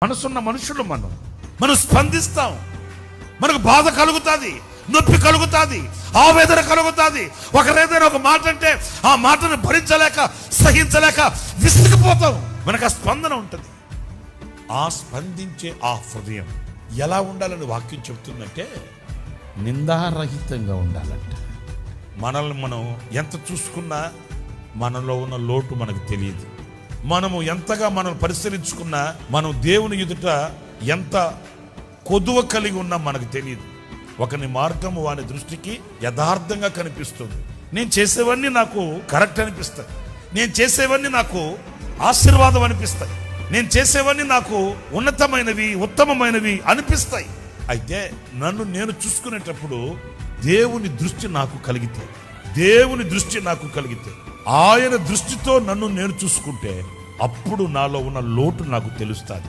మనసున్న మనుషులు మనం స్పందిస్తాం. మనకు బాధ కలుగుతుంది, నొప్పి కలుగుతుంది, ఆవేదన కలుగుతుంది. ఒకరేదైనా ఒక మాట అంటే ఆ మాటను భరించలేక సహించలేక విసిగిపోతాం. మనకు ఆ స్పందన ఉంటుంది. ఆ స్పందించే ఆ హృదయం ఎలా ఉండాలని వాక్యం చెప్తుందంటే నిందారహితంగా ఉండాలంట. మనల్ని మనం ఎంత చూసుకున్నా మనలో ఉన్న లోటు మనకు తెలియదు. మనము ఎంతగా మనం పరిశీలించుకున్నా మనం దేవుని ఎదుట ఎంత కొదువ కలిగి ఉన్నా మనకు తెలియదు. ఒకని మార్గము వాని దృష్టికి యథార్థంగా కనిపిస్తుంది. నేను చేసేవన్నీ నాకు కరెక్ట్ అనిపిస్తాయి, నేను చేసేవన్నీ నాకు ఆశీర్వాదం అనిపిస్తాయి, నేను చేసేవన్నీ నాకు ఉన్నతమైనవి ఉత్తమమైనవి అనిపిస్తాయి. అయితే నన్ను నేను చూసుకునేటప్పుడు దేవుని దృష్టి నాకు కలిగితే ఆయన దృష్టితో నన్ను నేను చూసుకుంటే అప్పుడు నాలో ఉన్న లోటు నాకు తెలుస్తుంది.